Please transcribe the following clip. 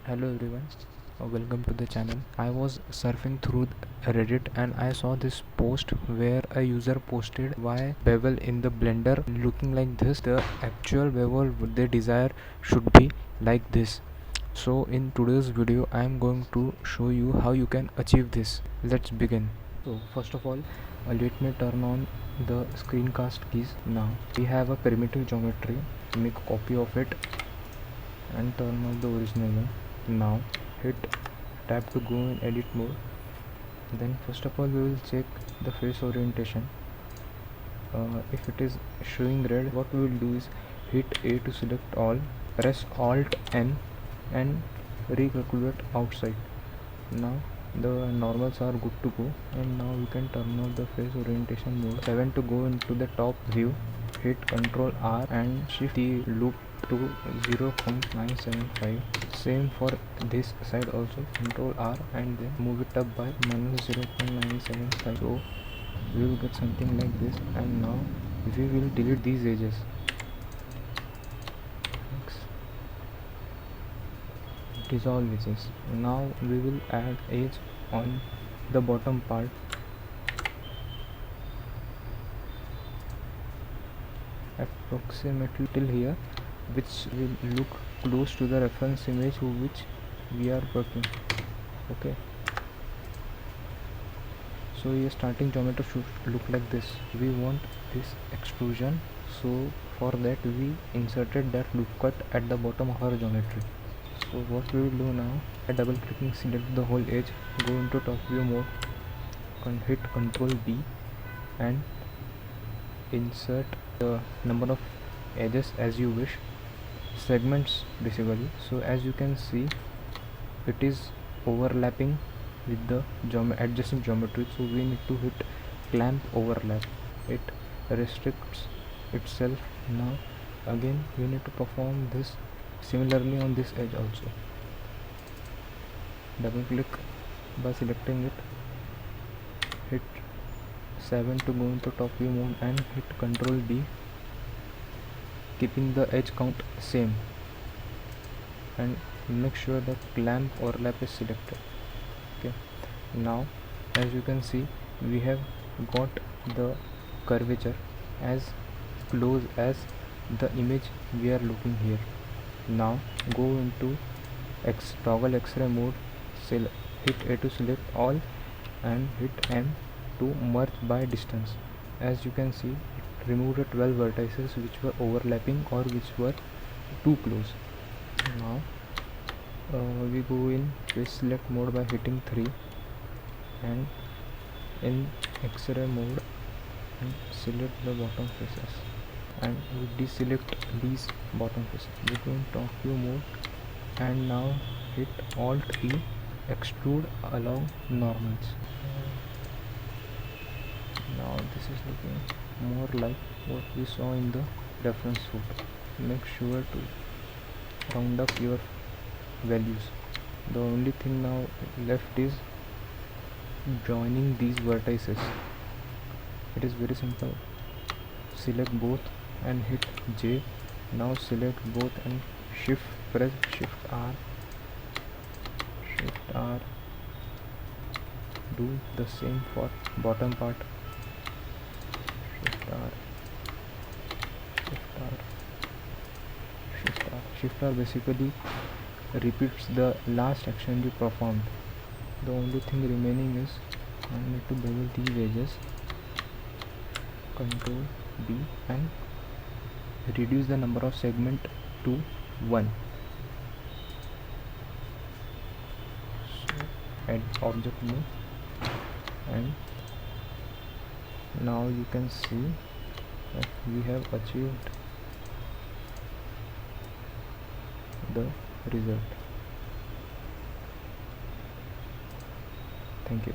Hello everyone, welcome to the channel. I was surfing through Reddit and I saw this post where a user posted why bevel in the blender looking like this. The actual bevel they desire should be like this. So in today's video I am going to show you how you can achieve this. Let's begin. So first of all, let me turn on the screencast keys. Now we have a primitive geometry. Make a copy of it and turn off the original one. Now hit tab to go in edit mode. Then first of all we will check the face orientation. If it is showing red, what we will do is hit A to select all, press Alt N and recalculate outside. Now the normals are good to go, and now we can turn off the face orientation mode. 7 to go into the top view, hit Ctrl R and shift the loop to 0.975. Same for this side also, Ctrl R and then move it up by -0.975. So we will get something like this, and now we will delete these edges. Dissolve edges. Now we will add edge on the bottom part. Approximately till here, which will look close to the reference image to which we are working. Okay, so your starting geometry should look like this. We want this extrusion, so for that we inserted that loop cut at the bottom of our geometry. So what we will do now, double clicking, select the whole edge, go into top view mode, hit Ctrl B and insert the number of edges as you wish, segments basically. So as you can see, it is overlapping with the adjacent geometry, so we need to hit clamp overlap. It restricts itself. Now again we need to perform this similarly on this edge also. Double click by selecting it, hit 7 to go into top view mode and hit Ctrl D, keeping the edge count same, and make sure that clamp overlap is selected. Okay, now as you can see, we have got the curvature as close as the image we are looking here. Now go into toggle X-ray mode, hit A to select all and hit M to merge by distance. As you can see, it removed the 12 vertices which were overlapping or which were too close. Now we go in face select mode by hitting 3 and in X-ray mode and select the bottom faces, and we deselect these bottom faces. We go in top view mode and now hit Alt E, extrude along normals. Now this is looking more like what we saw in the reference photo. Make sure to round up your values. The only thing now left is joining these vertices. It is very simple. Select both and hit J. Now select both and press shift R. Do the same for bottom part. Shift R basically repeats the last action you performed. The only thing remaining is I need to bevel these edges. Ctrl B and reduce the number of segment to 1. So add object move, and now you can see that we have achieved the result. Thank you.